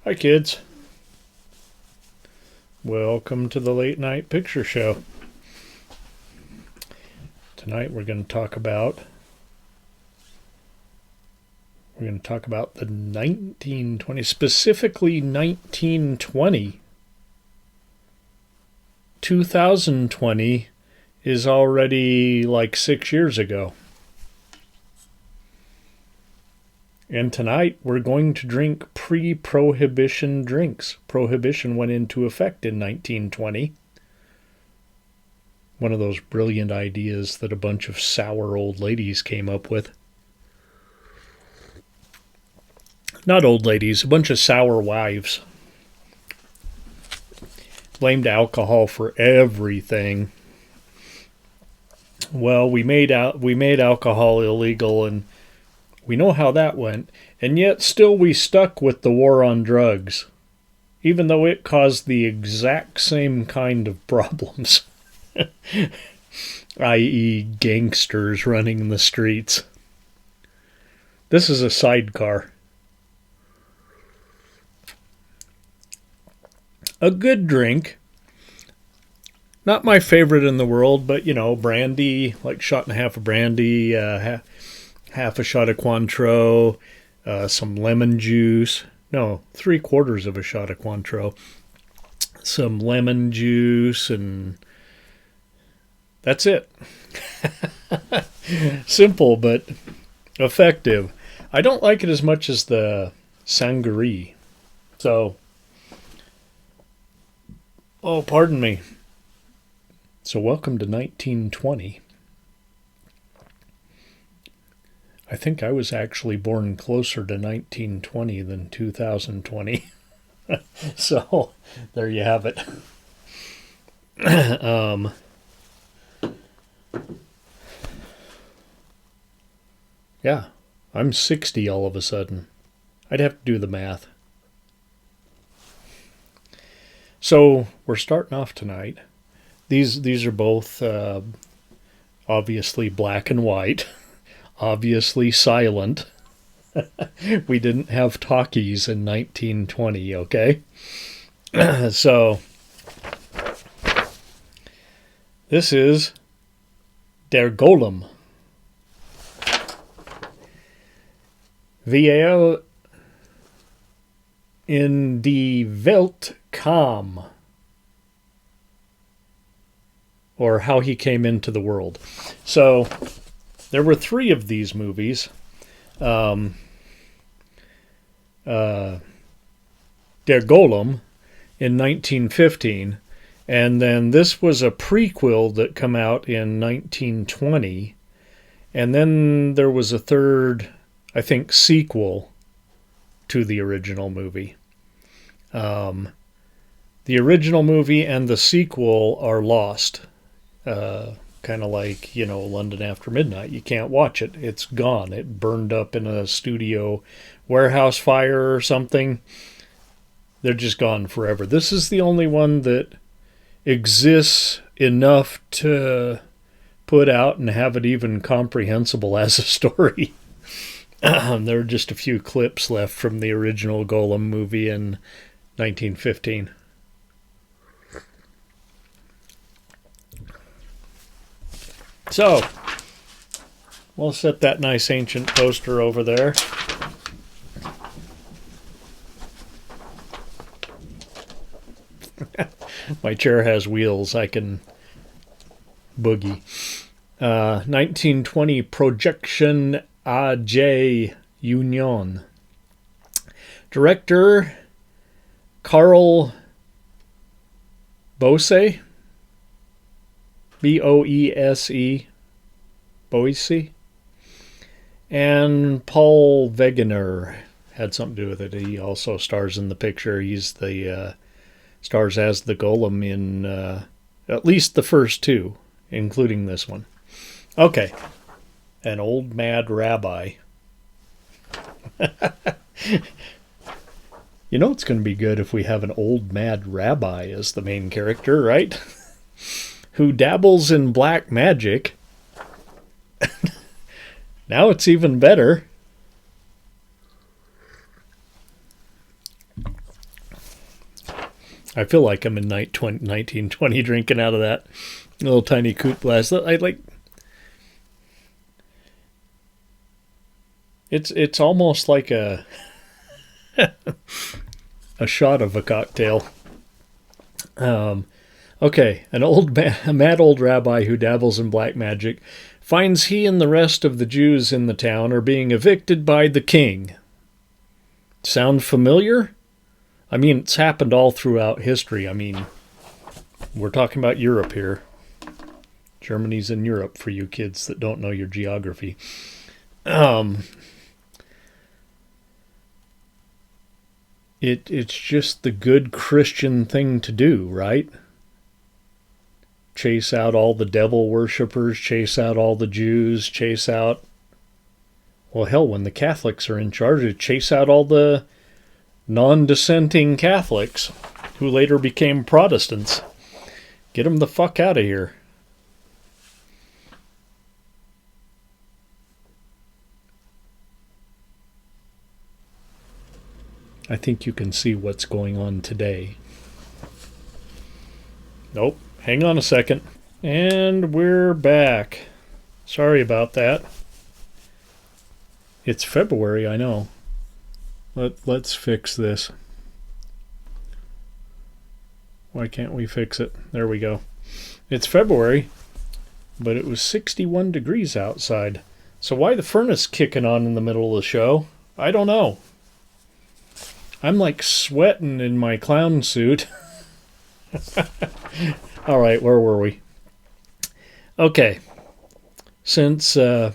Hi kids. Welcome to the Late Night Picture Show. Tonight we're going to talk about the 1920, specifically 1920. 2020 is already like 6 years ago. And tonight we're going to drink pre-prohibition drinks. Prohibition went into effect in 1920. One of those brilliant ideas that a bunch of sour old ladies came up with. Not old ladies, a bunch of sour wives. Blamed alcohol for everything. Well, we made alcohol illegal, and we know how that went, and yet still we stuck with the war on drugs, even though it caused the exact same kind of problems, i.e. gangsters running the streets. This is a sidecar. A good drink. Not my favorite in the world, but, brandy, like shot and a half of brandy, half a shot of Cointreau, some lemon juice. No, 3/4 of a shot of Cointreau. Some lemon juice, and that's it. Simple, but effective. I don't like it as much as the sangria. So, pardon me. So welcome to 1920. I think I was actually born closer to 1920 than 2020. So, there you have it. Yeah, I'm 60 all of a sudden. I'd have to do the math. So, we're starting off tonight. These are both obviously black and white. Obviously silent. We didn't have talkies in 1920, okay? So, this is Der Golem. Wie in die Welt kam. Or How He Came into the World. So, there were 3 of these movies. Der Golem in 1915. And then this was a prequel that came out in 1920. And then there was a third, I think, sequel to the original movie. The original movie and the sequel are lost. Kind of like, London After Midnight. You can't watch it. It's gone. It burned up in a studio warehouse fire or something. They're just gone forever. This is the only one that exists enough to put out and have it even comprehensible as a story. There are just a few clips left from the original Golem movie in 1915. So, we'll set that nice ancient poster over there. My chair has wheels. I can boogie. 1920 Projection A.J. Union. Director Carl Boese. Boese. Boise. And Paul Wegener had something to do with it. He also stars in the picture. He's the stars as the Golem in at least the first 2, including this one. Okay. An old mad rabbi. It's going to be good if we have an old mad rabbi as the main character, right? Who dabbles in black magic. Now it's even better. I feel like I'm in 1920 drinking out of that little tiny Coop glass. It's almost like a a shot of a cocktail. Okay, a mad old rabbi who dabbles in black magic finds he and the rest of the Jews in the town are being evicted by the king. Sound familiar? I mean, it's happened all throughout history. I mean, we're talking about Europe here. Germany's in Europe for you kids that don't know your geography. It's just the good Christian thing to do, right? Chase out all the devil worshippers, chase out all the Jews, chase out... Well, hell, when the Catholics are in charge, chase out all the non-dissenting Catholics who later became Protestants. Get them the fuck out of here. I think you can see what's going on today. Nope. Hang on a second. And we're back. Sorry about that. It's February, I know. Let's fix this. Why can't we fix it? There we go. It's February, but it was 61 degrees outside. So why the furnace kicking on in the middle of the show? I don't know. I'm like sweating in my clown suit. All right, where were we? Okay. Since the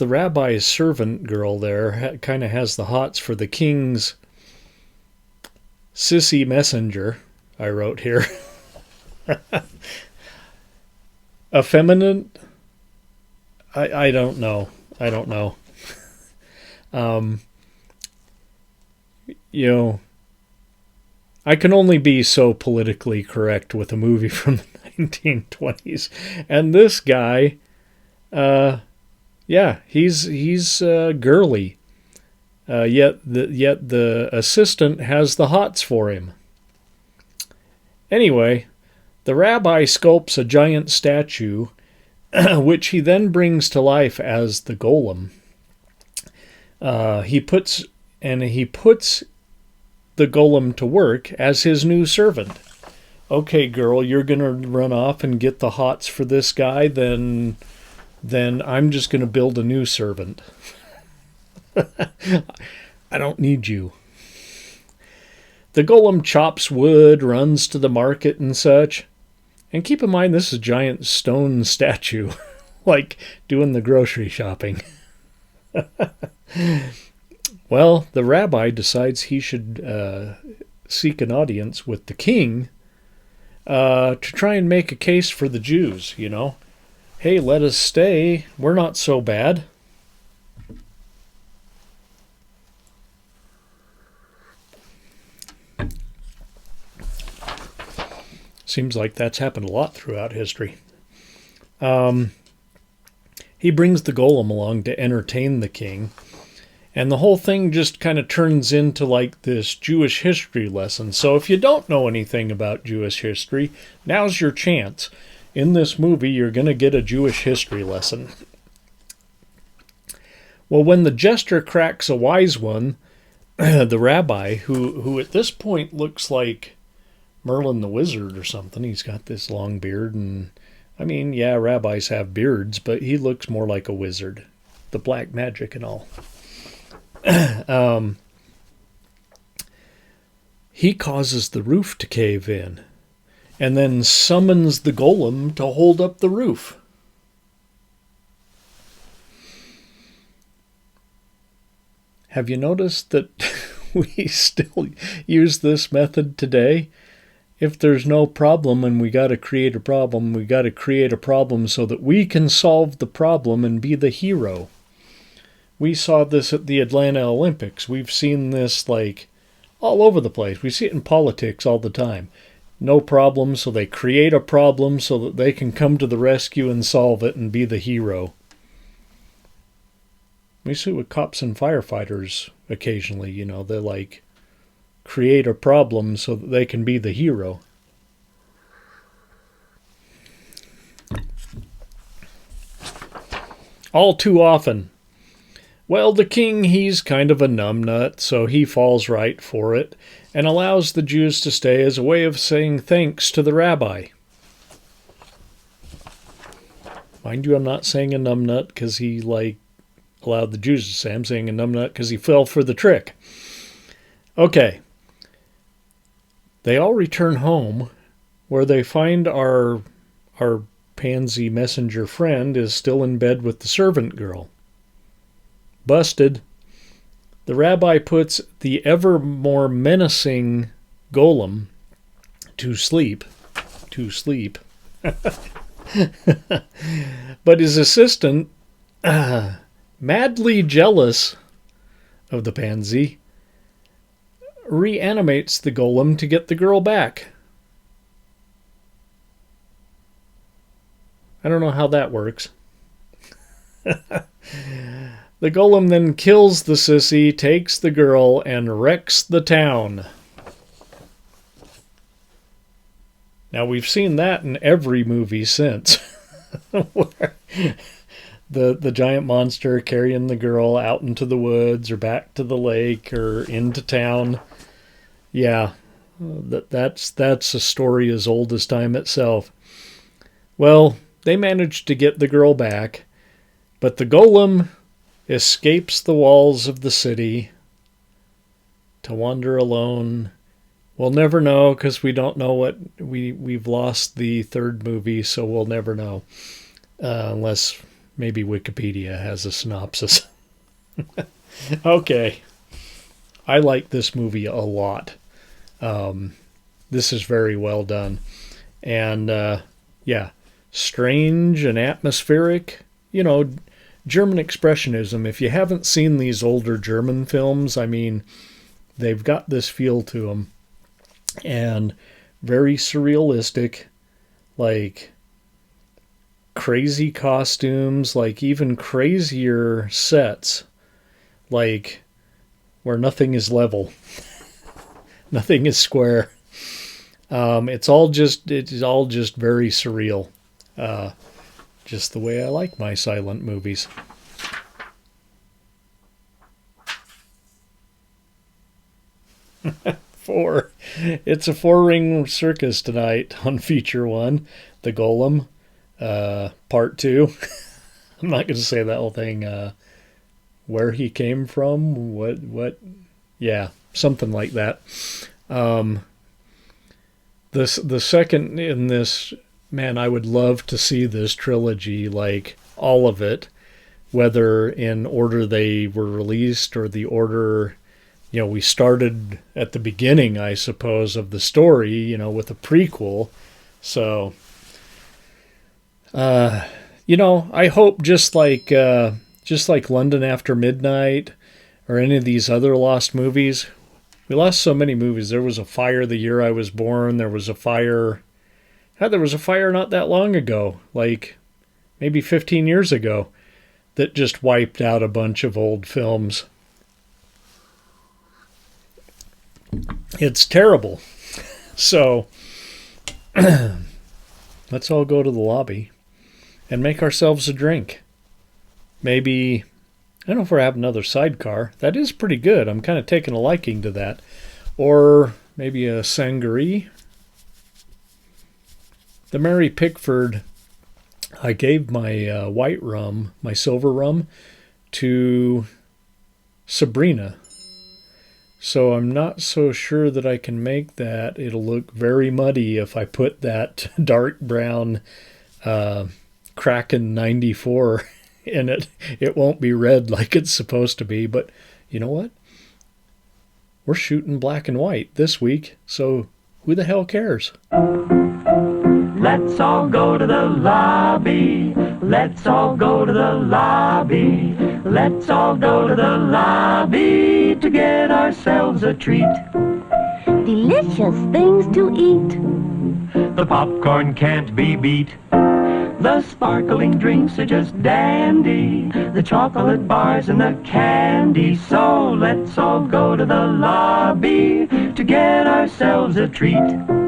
rabbi's servant girl there kind of has the hots for the king's sissy messenger, I wrote here. Effeminate? I don't know. I don't know. You know, I can only be so politically correct with a movie from the 1920s. And this guy, yeah, he's girly. Yet the assistant has the hots for him. Anyway, the rabbi sculpts a giant statue, which he then brings to life as the Golem. He puts the Golem to work as his new servant. Okay, girl, you're going to run off and get the hots for this guy, then I'm just going to build a new servant. I don't need you. The Golem chops wood, runs to the market and such. And keep in mind, this is a giant stone statue, like doing the grocery shopping. Well, the rabbi decides he should seek an audience with the king to try and make a case for the Jews, you know. Hey, let us stay. We're not so bad. Seems like that's happened a lot throughout history. He brings the Golem along to entertain the king. And the whole thing just kind of turns into like this Jewish history lesson. So if you don't know anything about Jewish history, now's your chance. In this movie, you're going to get a Jewish history lesson. Well, when the jester cracks a wise one, the rabbi, who at this point looks like Merlin the Wizard or something, he's got this long beard. And I mean, yeah, rabbis have beards, but he looks more like a wizard. The black magic and all. He causes the roof to cave in and then summons the Golem to hold up the roof. Have you noticed that we still use this method today? If there's no problem and we got to create a problem, we got to create a problem so that we can solve the problem and be the hero. We saw this at the Atlanta Olympics. We've seen this like all over the place. We see it in politics all the time. No problem, so they create a problem so that they can come to the rescue and solve it and be the hero. We see it with cops and firefighters occasionally. You know, they're like, create a problem so that they can be the hero. All too often. Well, the king, he's kind of a numbnut, so he falls right for it and allows the Jews to stay as a way of saying thanks to the rabbi. Mind you, I'm not saying a numbnut because he, allowed the Jews to say. I'm saying a numbnut because he fell for the trick. Okay. They all return home, where they find our pansy messenger friend is still in bed with the servant girl. Busted. The rabbi puts the ever more menacing Golem to sleep. But his assistant, madly jealous of the pansy, reanimates the Golem to get the girl back. I don't know how that works. The Golem then kills the sissy, takes the girl, and wrecks the town. Now, we've seen that in every movie since. Where the giant monster carrying the girl out into the woods or back to the lake or into town. Yeah, that's a story as old as time itself. Well, they managed to get the girl back, but the Golem escapes the walls of the city to wander alone. We'll never know because we don't know what we've lost the third movie, so we'll never know unless maybe Wikipedia has a synopsis. Okay, I like this movie a lot. This is very well done, and yeah, strange and atmospheric. You know, German Expressionism. If you haven't seen these older German films, I mean, they've got this feel to them. And very surrealistic, like crazy costumes, like even crazier sets, like where nothing is level, nothing is square. It's all just very surreal. Just the way I like my silent movies. It's a 4-ring circus tonight on feature 1, The Golem, part 2. I'm not going to say that whole thing. Where he came from, what? Yeah, something like that. The second in this, man, I would love to see this trilogy, like all of it, whether in order they were released or the order. You know, we started at the beginning, I suppose, of the story, you know, with a prequel. So, you know, I hope just like London After Midnight or any of these other lost movies, we lost so many movies. There was a fire the year I was born. There was a fire not that long ago, like maybe 15 years ago, that just wiped out a bunch of old films. It's terrible. So, let's all go to the lobby and make ourselves a drink. Maybe, I don't know if we're having another sidecar. That is pretty good. I'm kind of taking a liking to that. Or maybe a sangria. The Mary Pickford, I gave my white rum, my silver rum, to Sabrina. So I'm not so sure that I can make that. It'll look very muddy if I put that dark brown Kraken 94 in it. It won't be red like it's supposed to be, but you know what? We're shooting black and white this week, so who the hell cares? Let's all go to the lobby. Let's all go to the lobby. Let's all go to the lobby to get ourselves a treat. Delicious things to eat. The popcorn can't be beat. The sparkling drinks are just dandy, the chocolate bars and the candy. So let's all go to the lobby to get ourselves a treat.